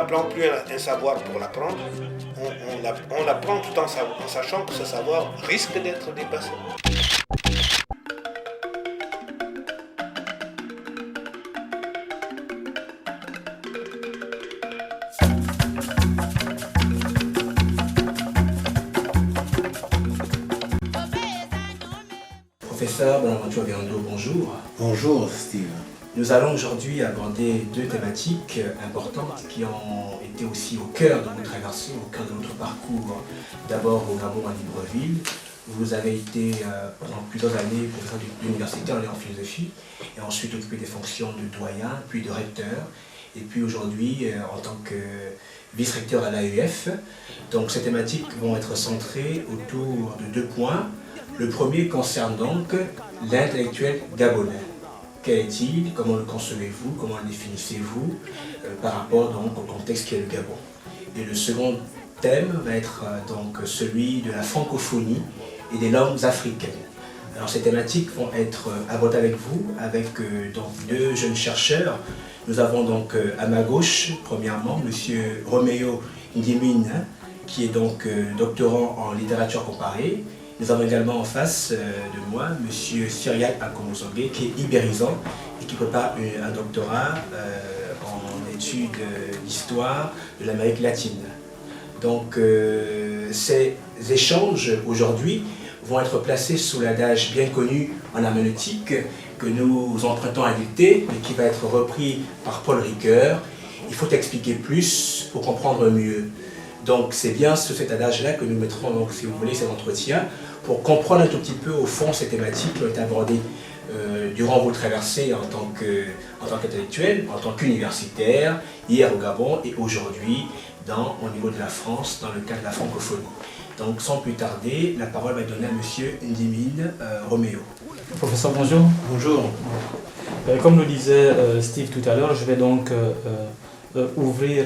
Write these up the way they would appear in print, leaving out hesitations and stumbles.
n'apprend plus un savoir pour l'apprendre, on l'apprend tout en sachant que ce savoir risque d'être dépassé. Professeur Bonaventure Biando, bonjour. Bonjour Steve. Nous allons aujourd'hui aborder deux thématiques importantes qui ont été aussi au cœur de notre traversée, au cœur de notre parcours. D'abord au Gabon à Libreville. Vous avez été pendant plusieurs années professeur d'université en philosophie et ensuite occupé des fonctions de doyen, puis de recteur et puis aujourd'hui en tant que vice-recteur à l'AEF. Donc ces thématiques vont être centrées autour de deux points. Le premier concerne donc l'intellectuel gabonais. Quel est-il? Comment le concevez-vous? Comment le définissez-vous par rapport donc, au contexte qui est le Gabon? Et le second thème va être donc celui de la francophonie et des langues africaines. Alors ces thématiques vont être abordées avec vous, avec donc deux jeunes chercheurs. Nous avons donc à ma gauche, premièrement, M. Roméo Ndimine, qui est donc doctorant en littérature comparée. Nous avons également en face de moi M. Cyriaque Akomosongue, qui est ibérisant et qui prépare un doctorat en études d'histoire de l'Amérique latine. Donc ces échanges aujourd'hui vont être placés sous l'adage bien connu en herméneutique que nous empruntons à dicter, mais qui va être repris par Paul Ricoeur. Il faut expliquer plus pour comprendre mieux. Donc c'est bien sur cet adage-là que nous mettrons, donc, si vous voulez, cet entretien, pour comprendre un tout petit peu au fond ces thématiques qui ont été abordées durant vos traversées en tant qu'intellectuel, en tant qu'universitaire, hier au Gabon et aujourd'hui au niveau de la France, dans le cadre de la francophonie. Donc sans plus tarder, la parole va être donnée à M. Ndimine Roméo. Professeur, bonjour. Bonjour. Comme le disait Steve tout à l'heure, je vais donc ouvrir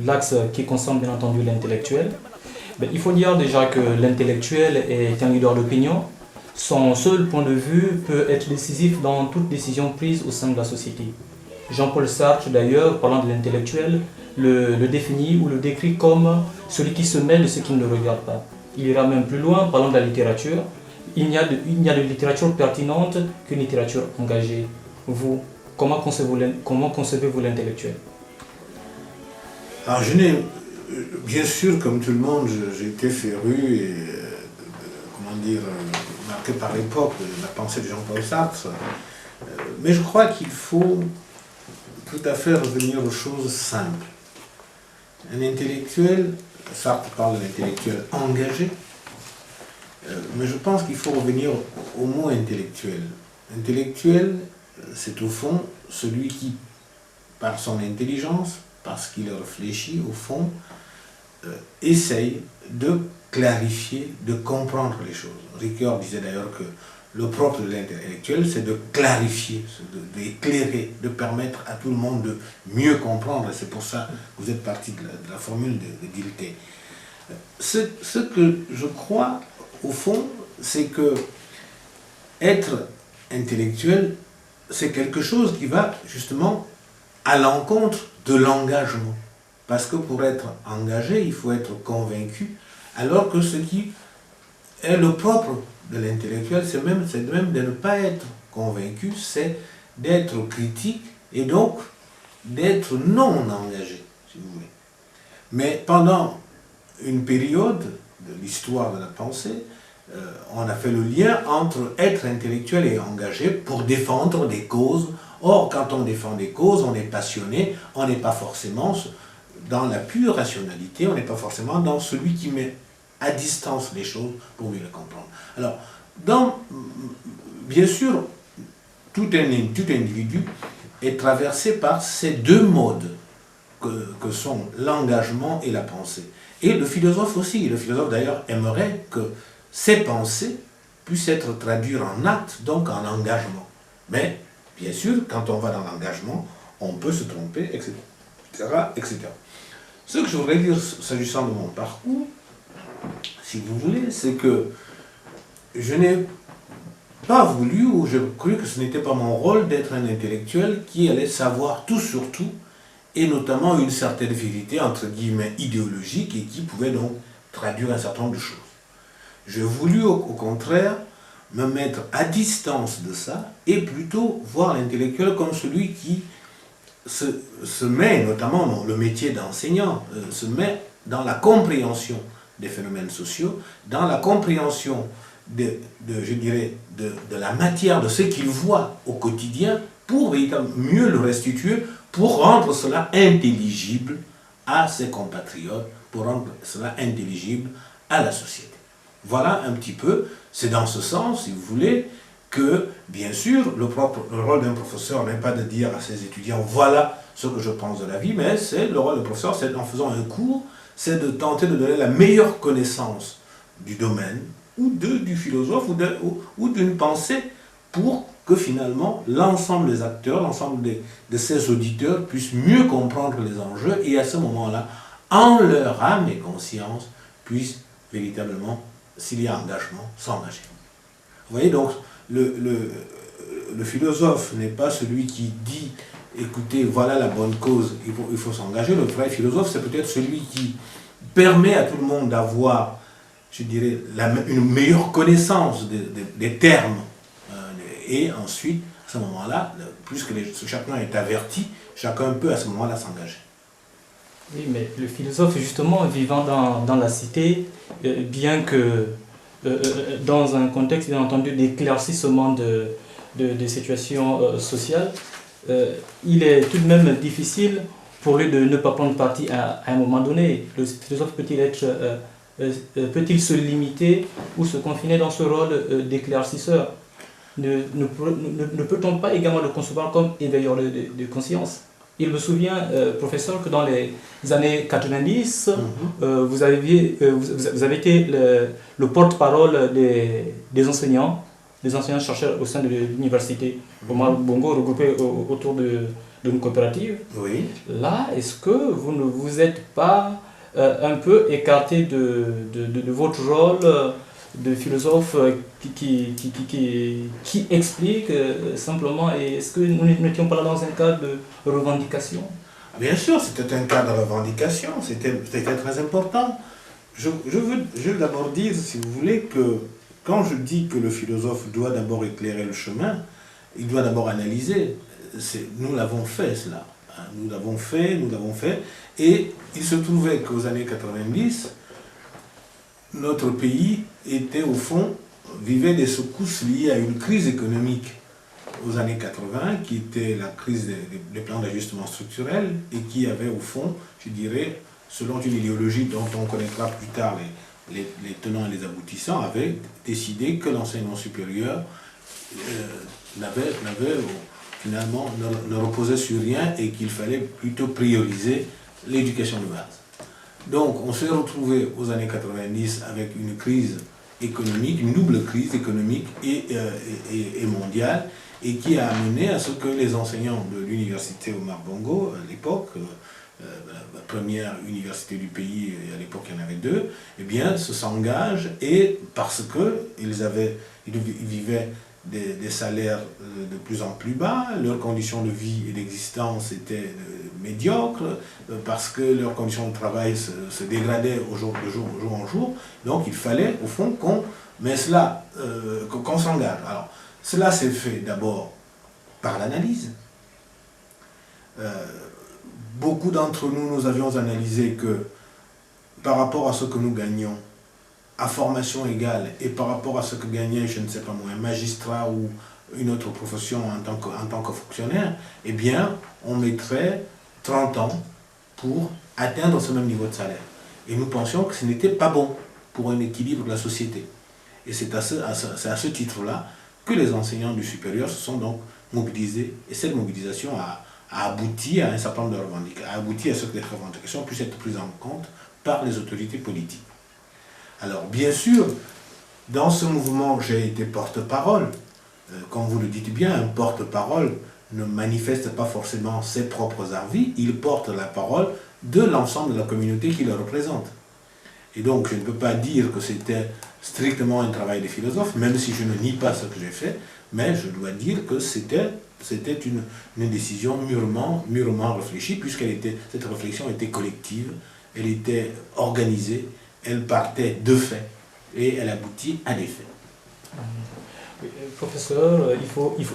l'axe qui concerne bien entendu l'intellectuel. Il faut dire déjà que l'intellectuel est un leader d'opinion. Son seul point de vue peut être décisif dans toute décision prise au sein de la société. Jean-Paul Sartre, d'ailleurs, parlant de l'intellectuel, le définit ou le décrit comme celui qui se mêle de ce qui ne le regarde pas. Il ira même plus loin, parlant de la littérature. Il n'y a de littérature pertinente qu'une littérature engagée. Vous, comment concevez-vous l'intellectuel? Alors bien sûr, comme tout le monde, j'ai été féru et, marqué par l'époque de la pensée de Jean-Paul Sartre. Mais je crois qu'il faut tout à fait revenir aux choses simples. Un intellectuel, Sartre parle de l'intellectuel engagé, mais je pense qu'il faut revenir au mot intellectuel. Intellectuel, c'est au fond celui qui, par son intelligence, parce qu'il réfléchit au fond, essaye de clarifier, de comprendre les choses. Ricoeur disait d'ailleurs que le propre de l'intellectuel, c'est de clarifier, d'éclairer, de permettre à tout le monde de mieux comprendre. Et c'est pour ça que vous êtes parti de la formule de Dilthey. Ce que je crois, au fond, c'est que être intellectuel, c'est quelque chose qui va justement à l'encontre de l'engagement. Parce que pour être engagé, il faut être convaincu, alors que ce qui est le propre de l'intellectuel, c'est même de ne pas être convaincu, c'est d'être critique et donc d'être non engagé, si vous voulez. Mais pendant une période de l'histoire de la pensée, on a fait le lien entre être intellectuel et engagé pour défendre des causes. Or, quand on défend des causes, on est passionné, on n'est pas forcément dans la pure rationalité, on n'est pas forcément dans celui qui met à distance les choses pour mieux les comprendre. Alors, bien sûr, tout individu est traversé par ces deux modes que sont l'engagement et la pensée. Et le philosophe aussi. Le philosophe d'ailleurs aimerait que ses pensées puissent être traduites en actes, donc en engagement. Mais, bien sûr, quand on va dans l'engagement, on peut se tromper, etc., etc. Ce que je voudrais dire s'agissant de mon parcours, si vous voulez, c'est que je n'ai pas voulu, ou je cru que ce n'était pas mon rôle d'être un intellectuel qui allait savoir tout sur tout et notamment une certaine vérité, entre guillemets, idéologique, et qui pouvait donc traduire un certain nombre de choses. J'ai voulu au contraire me mettre à distance de ça et plutôt voir l'intellectuel comme celui qui se met, notamment dans le métier d'enseignant, se met dans la compréhension des phénomènes sociaux, dans la compréhension je dirais, de la matière, de ce qu'il voit au quotidien, pour véritablement mieux le restituer, pour rendre cela intelligible à ses compatriotes, pour rendre cela intelligible à la société. Voilà un petit peu, c'est dans ce sens, si vous voulez, que, bien sûr, le rôle d'un professeur n'est pas de dire à ses étudiants, voilà ce que je pense de la vie, mais c'est le rôle du professeur, c'est en faisant un cours, c'est de tenter de donner la meilleure connaissance du domaine, ou du philosophe, ou d'une pensée, pour que finalement l'ensemble des acteurs, l'ensemble de ces auditeurs puissent mieux comprendre les enjeux, et à ce moment-là, en leur âme et conscience, puissent véritablement, s'il y a engagement, s'engager. Vous voyez, donc, le philosophe n'est pas celui qui dit, écoutez, voilà la bonne cause, il faut s'engager. Le vrai philosophe, c'est peut-être celui qui permet à tout le monde d'avoir, je dirais, une meilleure connaissance des termes. Et ensuite, à ce moment-là, plus que chacun est averti, chacun peut à ce moment-là s'engager. Oui, mais le philosophe, justement, vivant dans la cité, bien que dans un contexte, bien entendu, d'éclaircissement de situations sociales, il est tout de même difficile pour lui de ne pas prendre parti à un moment donné. Le philosophe peut-il se limiter ou se confiner dans ce rôle d'éclaircisseur? Ne peut-on pas également le concevoir comme éveilleur de conscience? Il me souvient, professeur, que dans les années 90, vous avez été le porte-parole des enseignants-chercheurs au sein de l'université Omar Bongo, regroupés autour d'une coopérative. Oui. Là, est-ce que vous ne vous êtes pas un peu écarté de votre rôle de philosophe qui explique simplement, et est-ce que nous n'étions pas là dans un cadre de revendication? Bien sûr, c'était un cadre de revendication, c'était très important. Je veux d'abord dire, si vous voulez, que quand je dis que le philosophe doit d'abord éclairer le chemin, il doit d'abord analyser. Nous l'avons fait, cela. Nous l'avons fait. Et il se trouvait qu'aux années 90, notre pays était au fond, vivait des secousses liées à une crise économique aux années 80, qui était la crise des plans d'ajustement structurel, et qui avait au fond, je dirais, selon une idéologie dont on connaîtra plus tard les tenants et les aboutissants, avait décidé que l'enseignement supérieur finalement ne reposait sur rien, et qu'il fallait plutôt prioriser l'éducation de base. Donc on s'est retrouvé aux années 90 avec une crise économique, une double crise économique et mondiale, et qui a amené à ce que les enseignants de l'université Omar Bongo, à l'époque, la première université du pays, et à l'époque il y en avait deux, eh bien s'engagent, et parce qu'ils vivaient des salaires de plus en plus bas, leurs conditions de vie et d'existence étaient médiocres, parce que leurs conditions de travail se dégradaient de jour en jour. Donc il fallait au fond qu'on s'engage. Alors cela s'est fait d'abord par l'analyse. Beaucoup d'entre nous avions analysé que par rapport à ce que nous gagnions à formation égale, et par rapport à ce que gagnait, je ne sais pas moi, un magistrat ou une autre profession en tant que fonctionnaire, eh bien, on mettrait 30 ans pour atteindre ce même niveau de salaire. Et nous pensions que ce n'était pas bon pour un équilibre de la société. Et c'est à ce titre-là que les enseignants du supérieur se sont donc mobilisés, et cette mobilisation a abouti à un certain nombre de revendications, a abouti à ce que les revendications puissent être prises en compte par les autorités politiques. Alors, bien sûr, dans ce mouvement, j'ai été porte-parole. Comme vous le dites bien, un porte-parole ne manifeste pas forcément ses propres avis, il porte la parole de l'ensemble de la communauté qui le représente. Et donc, je ne peux pas dire que c'était strictement un travail de philosophe, même si je ne nie pas ce que j'ai fait, mais je dois dire que c'était une décision mûrement réfléchie, cette réflexion était collective, elle était organisée, elle partait de faits, et elle aboutit à des faits. Oui, professeur,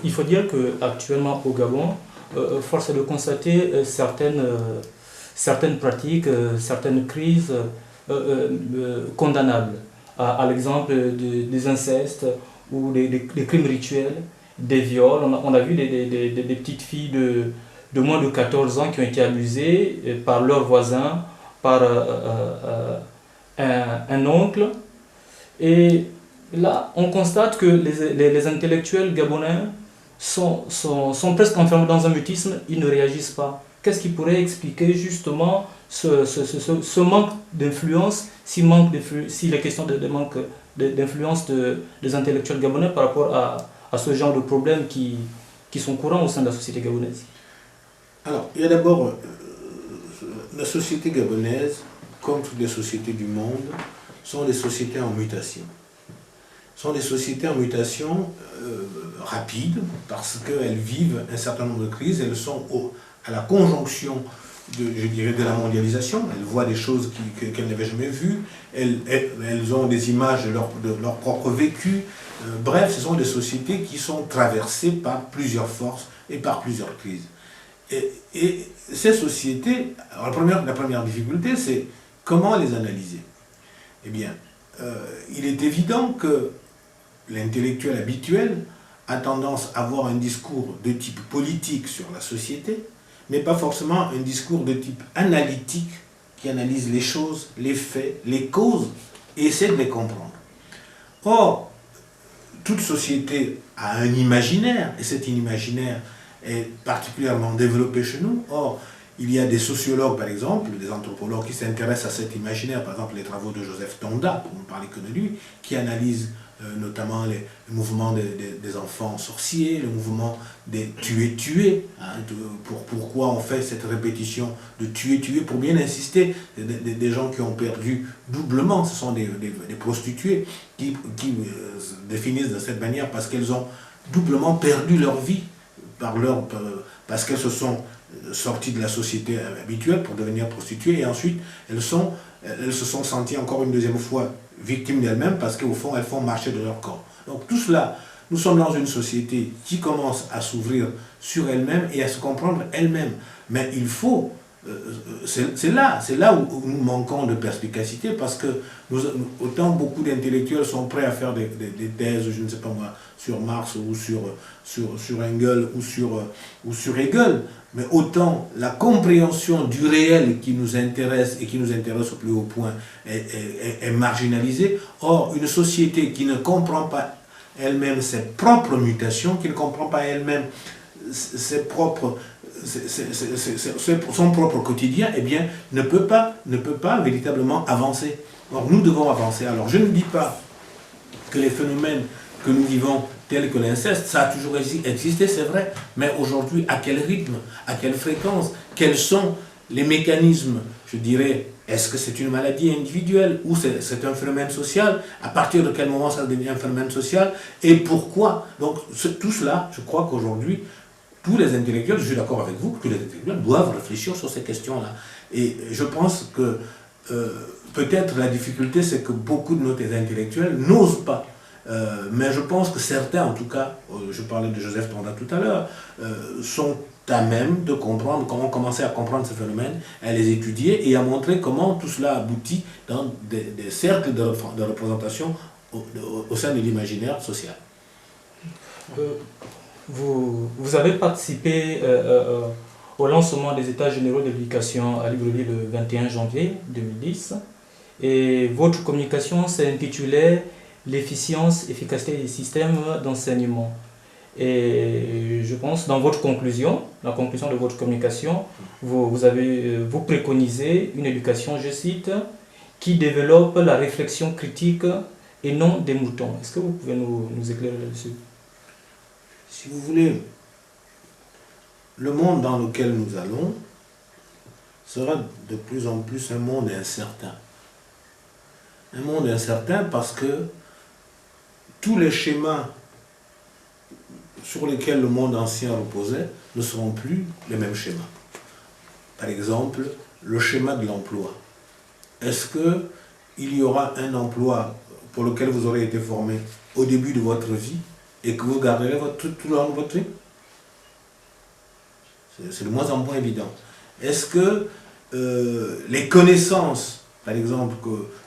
il faut dire qu'actuellement au Gabon, force est de constater certaines pratiques, certaines crises condamnables, à l'exemple des incestes ou des crimes rituels, des viols. On a vu des petites filles de moins de 14 ans qui ont été abusées par leurs voisins, par un oncle. Et là, on constate que les intellectuels gabonais sont presque enfermés dans un mutisme, ils ne réagissent pas. Qu'est-ce qui pourrait expliquer justement ce manque d'influence, s'il est question de manque d'influence des intellectuels gabonais par rapport à ce genre de problèmes qui sont courants au sein de la société gabonaise? Alors, il y a d'abord la société gabonaise, comme toutes les sociétés du monde, sont des sociétés en mutation. Sont des sociétés en mutation rapide, parce qu'elles vivent un certain nombre de crises, elles sont à la conjonction de la mondialisation, elles voient des choses qu'elles n'avaient jamais vues, elles ont des images de leur propre vécu. Bref, ce sont des sociétés qui sont traversées par plusieurs forces et par plusieurs crises. Et ces sociétés, alors la première difficulté, c'est comment les analyser. Eh bien, il est évident que l'intellectuel habituel a tendance à avoir un discours de type politique sur la société, mais pas forcément un discours de type analytique qui analyse les choses, les faits, les causes et essaie de les comprendre. Or, toute société a un imaginaire, et cet imaginaire est particulièrement développé chez nous. Or, il y a des sociologues, par exemple, des anthropologues qui s'intéressent à cet imaginaire, par exemple les travaux de Joseph Tonda, pour ne parler que de lui, qui analysent notamment le mouvement des enfants sorciers, le mouvement des tuer-tuer, hein, pourquoi on fait cette répétition de tuer-tuer, pour bien insister, des gens qui ont perdu doublement, ce sont des prostituées qui définissent de cette manière parce qu'elles ont doublement perdu leur vie, parce qu'elles se sont sorties de la société habituelle pour devenir prostituées, et ensuite elles se sont senties encore une deuxième fois victimes d'elles-mêmes parce qu'au fond elles font marcher de leur corps. Donc tout cela, nous sommes dans une société qui commence à s'ouvrir sur elle-même et à se comprendre elle-même. Mais il faut, c'est là où nous manquons de perspicacité, parce que autant beaucoup d'intellectuels sont prêts à faire des thèses, je ne sais pas moi, sur Marx ou sur Engels ou sur Hegel, mais autant la compréhension du réel qui nous intéresse et qui nous intéresse au plus haut point est marginalisée. Or, une société qui ne comprend pas elle-même ses propres mutations, qui ne comprend pas elle-même son propre quotidien, eh bien, ne peut pas véritablement avancer. Or, nous devons avancer. Alors, je ne dis pas que les phénomènes que nous vivons, tels que l'inceste, ça a toujours existé, c'est vrai, mais aujourd'hui, à quel rythme, à quelle fréquence, quels sont les mécanismes, je dirais, est-ce que c'est une maladie individuelle ou c'est un phénomène social? À partir de quel moment ça devient un phénomène social? Et pourquoi? Donc, tout cela, je crois qu'aujourd'hui, tous les intellectuels, je suis d'accord avec vous, tous les intellectuels doivent réfléchir sur ces questions-là. Et je pense que peut-être la difficulté, c'est que beaucoup de nos intellectuels n'osent pas. Mais je pense que certains, en tout cas, je parlais de Joseph Tonda tout à l'heure, sont à même de comprendre comment commencer à comprendre ces phénomènes, à les étudier et à montrer comment tout cela aboutit dans des cercles de représentation au sein de l'imaginaire social. Vous avez participé au lancement des États généraux de l'éducation à Libreville le 21 janvier 2010 et votre communication s'est intitulée « L'efficience, efficacité des systèmes d'enseignement ». Et je pense, dans votre conclusion, la conclusion de votre communication, vous préconisez une éducation, je cite, qui développe la réflexion critique et non des moutons. Est-ce que vous pouvez nous éclairer là-dessus? Si vous voulez, le monde dans lequel nous allons sera de plus en plus un monde incertain. Un monde incertain parce que tous les schémas sur lesquels le monde ancien reposait ne seront plus les mêmes schémas. Par exemple, le schéma de l'emploi. Est-ce qu'il y aura un emploi pour lequel vous aurez été formé au début de votre vie et que vous garderez tout le long de votre vie? C'est de moins en moins évident. Est-ce que les connaissances, par exemple,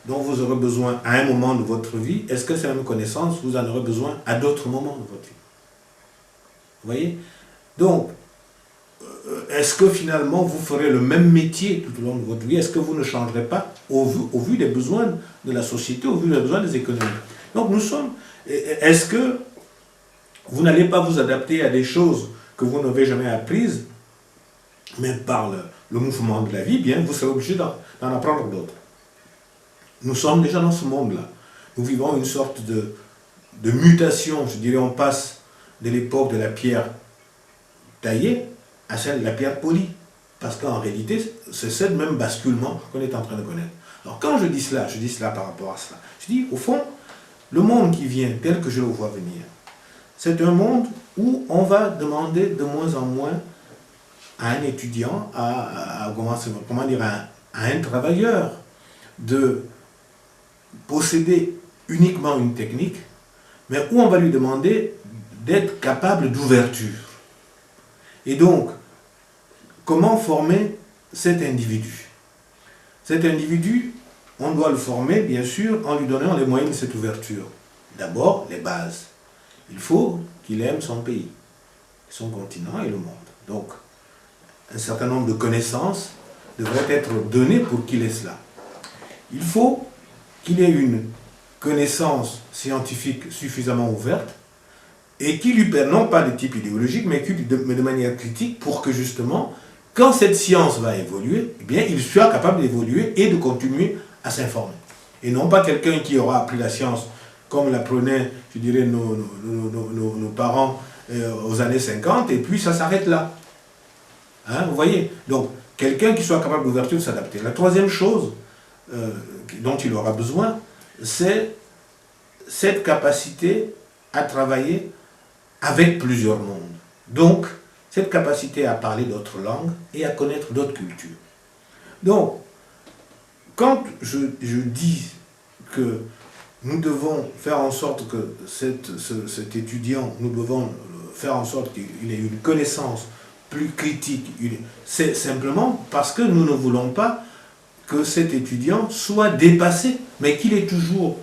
dont vous aurez besoin à un moment de votre vie, est-ce que ces mêmes connaissances, vous en aurez besoin à d'autres moments de votre vie? Vous voyez? Donc, est-ce que finalement vous ferez le même métier tout au long de votre vie? Est-ce que vous ne changerez pas au vu des besoins de la société, au vu des besoins des économies? Donc nous sommes... Est-ce que vous n'allez pas vous adapter à des choses que vous n'avez jamais apprises, mais par le mouvement de la vie, bien, vous serez obligé d'en apprendre d'autres. Nous sommes déjà dans ce monde-là. Nous vivons une sorte de mutation, je dirais, on passe de l'époque de la pierre taillée à celle de la pierre polie. Parce qu'en réalité, c'est ce même basculement qu'on est en train de connaître. Alors quand je dis cela par rapport à cela. Je dis, au fond, le monde qui vient, tel que je le vois venir, c'est un monde où on va demander de moins en moins à un étudiant, à un travailleur, de posséder uniquement une technique, mais où on va lui demander d'être capable d'ouverture. Et donc, comment former cet individu? Cet individu, on doit le former, bien sûr, en lui donnant les moyens de cette ouverture. D'abord, les bases. Il faut qu'il aime son pays, son continent et le monde. Donc, un certain nombre de connaissances devraient être données pour qu'il ait cela. Il faut qu'il ait une connaissance scientifique suffisamment ouverte et qui lui permette, non pas de type idéologique, mais de manière critique, pour que justement, quand cette science va évoluer, eh bien, il soit capable d'évoluer et de continuer à s'informer. Et non pas quelqu'un qui aura appris la science comme l'apprenaient, je dirais, nos parents aux années 50, et puis ça s'arrête là. Hein, vous voyez? Donc, quelqu'un qui soit capable d'ouverture, de s'adapter. La troisième chose dont il aura besoin, c'est cette capacité à travailler avec plusieurs mondes. Donc, cette capacité à parler d'autres langues et à connaître d'autres cultures. Donc, quand je dis que nous devons faire en sorte que cet étudiant, nous devons faire en sorte qu'il ait une connaissance plus critique, c'est simplement parce que nous ne voulons pas que cet étudiant soit dépassé, mais qu'il ait toujours,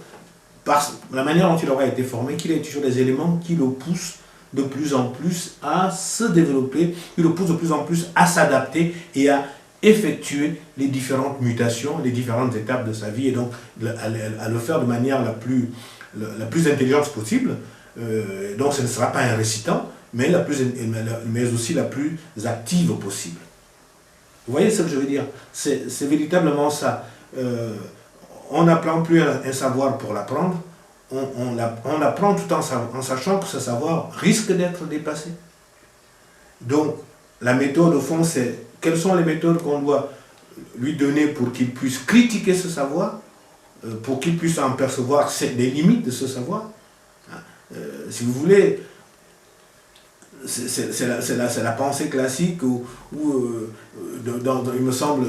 par la manière dont il aura été formé, qu'il ait toujours des éléments qui le poussent de plus en plus à se développer, qui le poussent de plus en plus à s'adapter et à effectuer les différentes mutations, les différentes étapes de sa vie, et donc à le faire de manière la plus intelligente possible. Donc ce ne sera pas un récitant, mais aussi la plus active possible. Vous voyez ce que je veux dire? C'est véritablement ça. On n'apprend plus un savoir pour l'apprendre, on apprend tout en sachant que ce savoir risque d'être dépassé. Donc, la méthode, au fond, c'est quelles sont les méthodes qu'on doit lui donner pour qu'il puisse critiquer ce savoir, pour qu'il puisse en percevoir les limites de ce savoir. Si vous voulez, c'est la pensée classique où il me semble,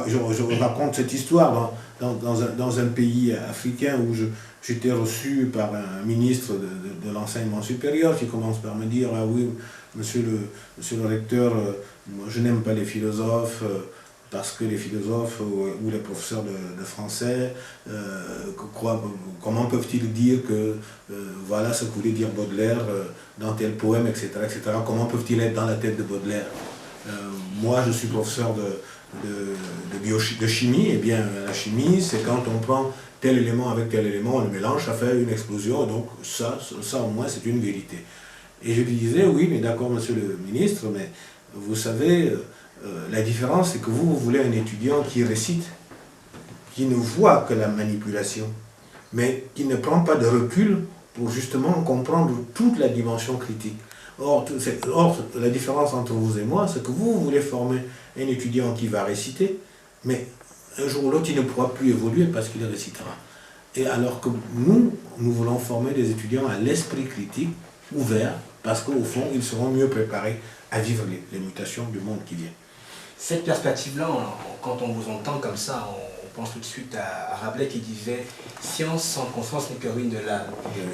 je raconte cette histoire dans un pays africain où j'étais reçu par un ministre de l'enseignement supérieur qui commence par me dire: ah oui, monsieur le recteur, je n'aime pas les philosophes parce que les philosophes ou les professeurs de français, comment peuvent-ils dire que voilà ce que voulait dire Baudelaire dans tel poème, etc., etc. Comment peuvent-ils être dans la tête de Baudelaire? Moi, je suis professeur de chimie. Eh bien, la chimie, c'est quand on prend tel élément avec tel élément, on le mélange, ça fait une explosion, et donc ça au moins, c'est une vérité. Et je lui disais: oui, mais d'accord, monsieur le ministre, mais vous savez, la différence, c'est que vous voulez un étudiant qui récite, qui ne voit que la manipulation, mais qui ne prend pas de recul pour justement comprendre toute la dimension critique. Or, la différence entre vous et moi, c'est que vous voulez former un étudiant qui va réciter, mais un jour ou l'autre, il ne pourra plus évoluer parce qu'il récitera. Et alors que nous voulons former des étudiants à l'esprit critique, ouvert, parce qu'au fond, ils seront mieux préparés à vivre les mutations du monde qui vient. Cette perspective-là, quand on vous entend comme ça, on pense tout de suite à Rabelais qui disait « Science sans conscience n'est que ruine de l'âme ».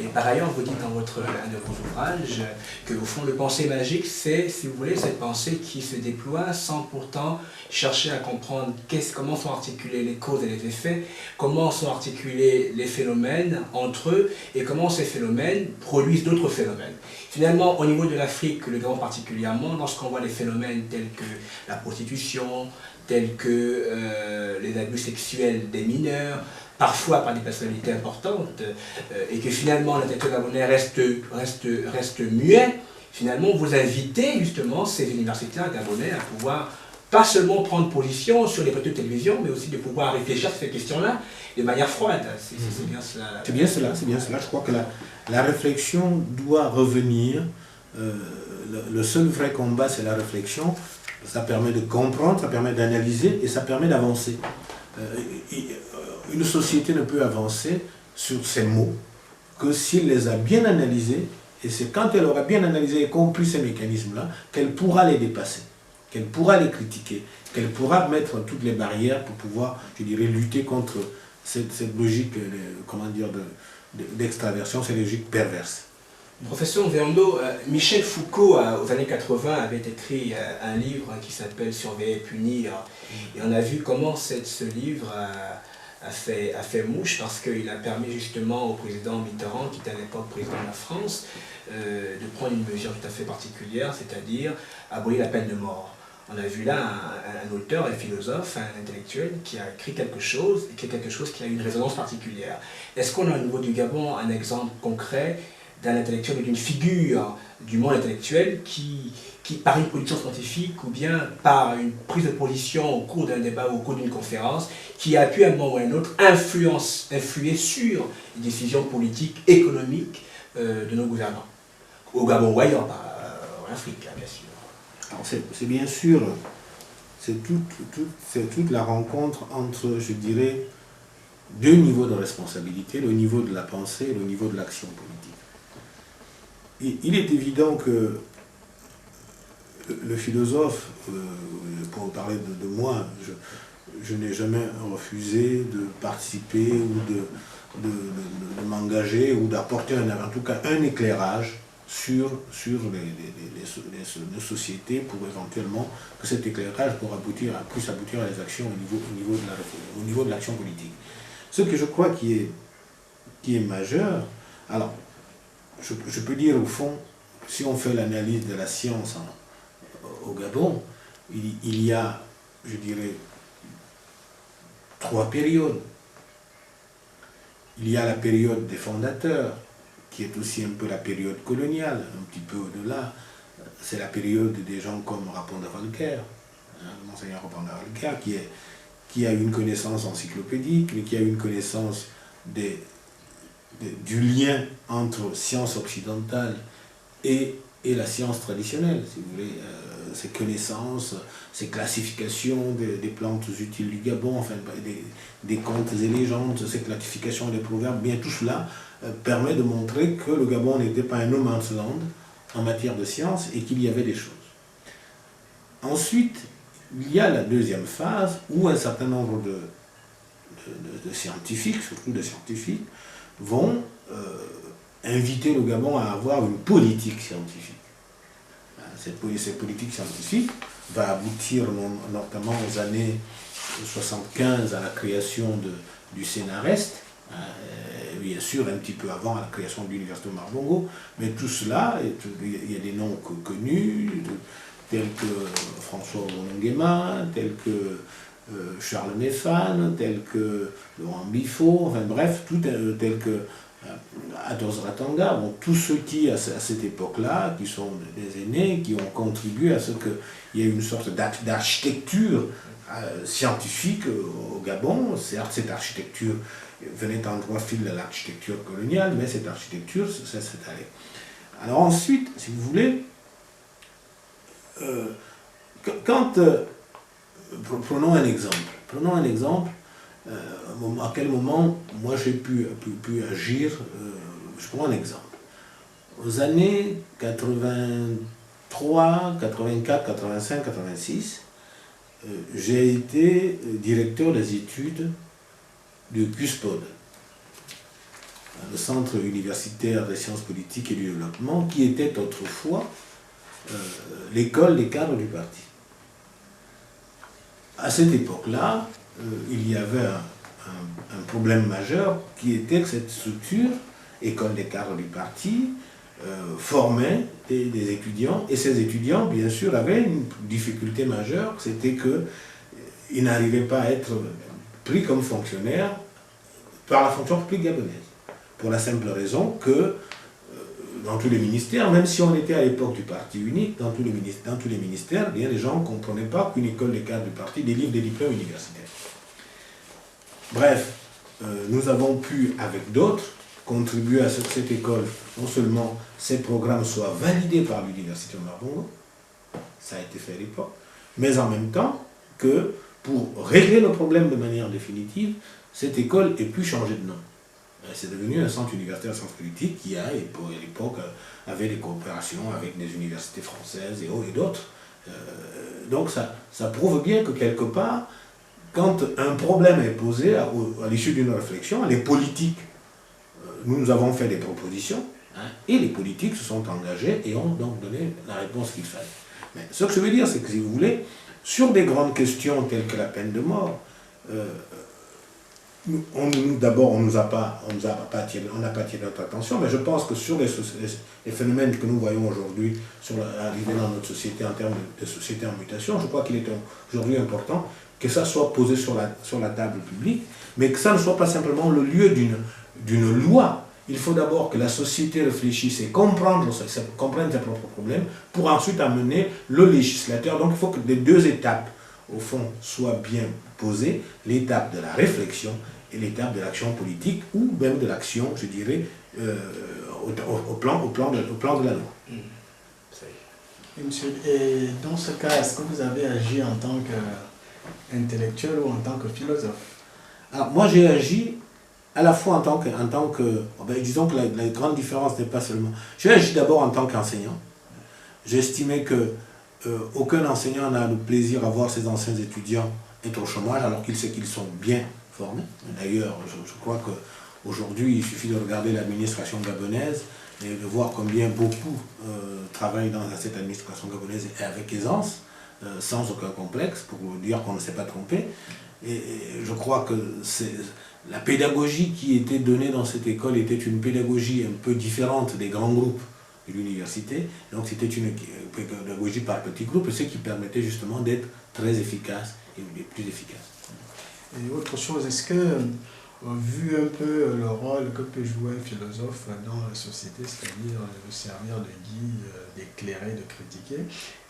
Et par ailleurs, vous dites dans un de vos ouvrages que au fond, le pensée magique, c'est, si vous voulez, cette pensée qui se déploie sans pourtant chercher à comprendre comment sont articulées les causes et les effets, comment sont articulés les phénomènes entre eux et comment ces phénomènes produisent d'autres phénomènes. Finalement, au niveau de l'Afrique, le Gabon particulièrement, lorsqu'on voit les phénomènes tels que la prostitution, tels que les abus sexuels des mineurs, parfois par des personnalités importantes, et que finalement l'intellectuel gabonais reste muet, finalement vous invitez justement ces universitaires gabonais à pouvoir pas seulement prendre position sur les plateaux de télévision, mais aussi de pouvoir réfléchir à ces questions-là de manière froide. C'est bien cela. C'est bien cela, c'est bien cela. Je crois que la réflexion doit revenir. Le seul vrai combat, c'est la réflexion. Ça permet de comprendre, ça permet d'analyser et ça permet d'avancer. Une société ne peut avancer sur ces mots que s'il les a bien analysés, et c'est quand elle aura bien analysé et compris ces mécanismes-là qu'elle pourra les dépasser, qu'elle pourra les critiquer, qu'elle pourra mettre toutes les barrières pour pouvoir, je dirais, lutter contre cette logique, comment dire, d'extraversion, cette logique perverse. Professeur Véando, Michel Foucault, aux années 80, avait écrit un livre qui s'appelle « Surveiller et punir ». Et on a vu comment ce livre a fait mouche, parce qu'il a permis justement au président Mitterrand, qui était à l'époque président de la France, de prendre une mesure tout à fait particulière, c'est-à-dire abolir la peine de mort. On a vu là un auteur, un philosophe, un intellectuel qui a écrit quelque chose, et qui a une résonance particulière. Est-ce qu'on a au niveau du Gabon un exemple concret d'un intellectuel et d'une figure du monde intellectuel qui, par une production scientifique ou bien par une prise de position au cours d'un débat ou au cours d'une conférence, qui a pu à un moment ou à un autre influer sur les décisions politiques, économiques de nos gouvernants, au Gabon ou ailleurs, en Afrique, bien sûr. Alors c'est bien sûr, c'est toute la rencontre entre, je dirais, deux niveaux de responsabilité, le niveau de la pensée et le niveau de l'action politique. Et il est évident que le philosophe, pour parler de moi, je n'ai jamais refusé de participer ou de m'engager ou d'apporter en tout cas un éclairage sur les sociétés pour éventuellement que cet éclairage puisse aboutir à des actions au niveau de l'action politique. Ce que je crois qui est majeur, alors je peux dire au fond, si on fait l'analyse de la science au Gabon, il y a, je dirais, 3 périodes. Il y a la période des fondateurs, qui est aussi un peu la période coloniale, un petit peu au-delà. C'est la période des gens comme Raponda Walker, monseigneur Raponda Walker, qui a une connaissance encyclopédique, mais qui a une connaissance du lien entre science occidentale et la science traditionnelle, si vous voulez, ces connaissances, ces classifications des plantes utiles du Gabon, enfin des contes et légendes, ces classifications des proverbes, bien tout cela permet de montrer que le Gabon n'était pas un no man's land en matière de science et qu'il y avait des choses. Ensuite, il y a la deuxième phase où un certain nombre de scientifiques, surtout de scientifiques, vont inviter le Gabon à avoir une politique scientifique. Cette politique scientifique va aboutir notamment aux années 75 à la création du CNRS, bien sûr un petit peu avant à la création de l'université de Marbongo, mais tout cela, il y a des noms connus, tels que François Ononguema, tels que Charles Nefane, tels que Laurent Biffaut, enfin bref, tels que Ados Ratanga, bon, tous ceux qui, à cette époque-là, qui sont des aînés, qui ont contribué à ce qu'il y ait une sorte d'architecture scientifique au Gabon. Certes, cette architecture venait en droit fil de l'architecture coloniale, mais cette architecture s'est allée. Alors ensuite, si vous voulez, prenons un exemple. à quel moment moi j'ai pu agir. Je prends un exemple. Aux années 83, 84, 85, 86, j'ai été directeur des études du CUSPOD, le Centre universitaire des sciences politiques et du développement, qui était autrefois l'école des cadres du parti. À cette époque-là, il y avait un problème majeur qui était que cette structure, école des cadres du parti, formait des étudiants, et ces étudiants, bien sûr, avaient une difficulté majeure, c'était qu'ils n'arrivaient pas à être pris comme fonctionnaires par la fonction publique gabonaise. Pour la simple raison que dans tous les ministères, même si on était à l'époque du parti unique, dans tous les ministères, bien, les gens ne comprenaient pas qu'une école des cadres du parti délivre des diplômes universitaires. Bref, nous avons pu, avec d'autres, contribuer à ce que cette école, non seulement ces programmes soient validés par l'Université Omar Bongo, ça a été fait à l'époque, mais en même temps que pour régler le problème de manière définitive, cette école ait pu changer de nom. C'est devenu un centre universitaire de sciences politiques qui à l'époque avait des coopérations avec des universités françaises et d'autres. Donc ça prouve bien que quelque part, quand un problème est posé à l'issue d'une réflexion, les politiques, nous avons fait des propositions, et les politiques se sont engagés et ont donc donné la réponse qu'il fallait. Mais ce que je veux dire, c'est que si vous voulez, sur des grandes questions telles que la peine de mort, d'abord, on n'a pas attiré notre attention, mais je pense que sur les phénomènes que nous voyons aujourd'hui arriver dans notre société en termes de société en mutation, je crois qu'il est aujourd'hui important que ça soit posé sur la table publique, mais que ça ne soit pas simplement le lieu d'une loi. Il faut d'abord que la société réfléchisse et comprenne ses propres problèmes pour ensuite amener le législateur. Donc il faut que les deux étapes, au fond, soient bien posées, l'étape de la réflexion et l'étape de l'action politique, ou même de l'action, je dirais, au plan de la loi. Et monsieur, et dans ce cas, est-ce que vous avez agi en tant qu'intellectuel ou en tant que philosophe? Alors, moi, j'ai agi à la fois en tant que disons que la grande différence n'est pas seulement... J'ai agi d'abord en tant qu'enseignant. J'estimais que aucun enseignant n'a le plaisir à voir ses anciens étudiants être au chômage alors qu'il sait qu'ils sont bien formés. D'ailleurs, je crois qu'aujourd'hui, il suffit de regarder l'administration gabonaise et de voir combien beaucoup travaillent dans cette administration gabonaise et avec aisance, sans aucun complexe, pour dire qu'on ne s'est pas trompé. Et je crois que la pédagogie qui était donnée dans cette école était une pédagogie un peu différente des grands groupes de l'université. Donc c'était une pédagogie par petits groupes, ce qui permettait justement d'être très efficace et plus efficace. Et autre chose, est-ce que, vu un peu le rôle que peut jouer un philosophe dans la société, c'est-à-dire de servir de guide, d'éclairer, de critiquer,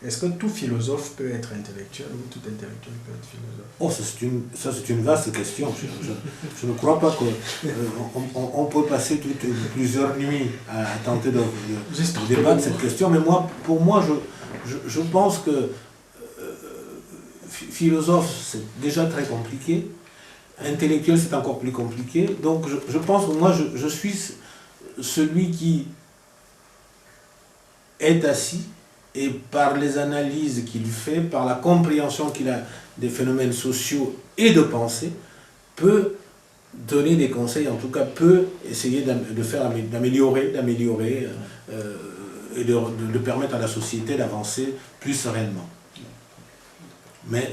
est-ce que tout philosophe peut être intellectuel ou tout intellectuel peut être philosophe? Oh, ça c'est une vaste question. Je ne crois pas qu'on peut passer plusieurs nuits à tenter de débattre cette question, mais pour moi, je pense que philosophe, c'est déjà très compliqué. Intellectuel, c'est encore plus compliqué. Donc, je pense que moi, je suis celui qui est assis et par les analyses qu'il fait, par la compréhension qu'il a des phénomènes sociaux et de pensée, peut donner des conseils, en tout cas peut essayer d'améliorer et de permettre à la société d'avancer plus sereinement. Mais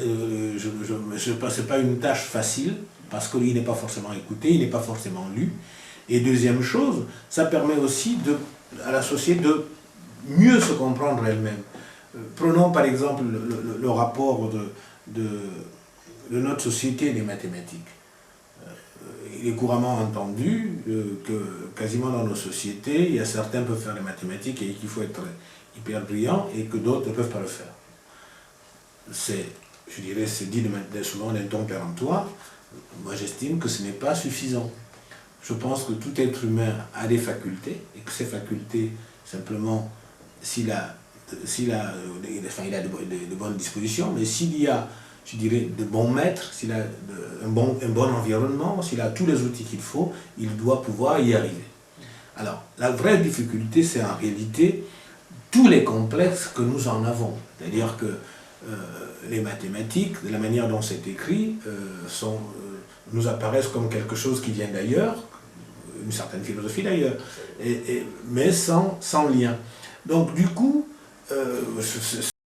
ce n'est pas une tâche facile, parce qu'il n'est pas forcément écouté, il n'est pas forcément lu. Et deuxième chose, ça permet aussi à la société de mieux se comprendre elle-même. Prenons par exemple le rapport de notre société des mathématiques. Il est couramment entendu que quasiment dans nos sociétés, il y a certains qui peuvent faire les mathématiques et qu'il faut être hyper brillant et que d'autres ne peuvent pas le faire. Je dirais, c'est dit souvent d'un ton péremptoire. Moi, j'estime que ce n'est pas suffisant. Je pense que tout être humain a des facultés, et que ces facultés, simplement, il a de bonnes dispositions, mais s'il y a je dirais, de bons maîtres, s'il a un bon environnement, s'il a tous les outils qu'il faut, il doit pouvoir y arriver. Alors, la vraie difficulté, c'est en réalité tous les complexes que nous en avons. C'est-à-dire que les mathématiques, de la manière dont c'est écrit, nous apparaissent comme quelque chose qui vient d'ailleurs, une certaine philosophie d'ailleurs, mais sans lien. Donc du coup,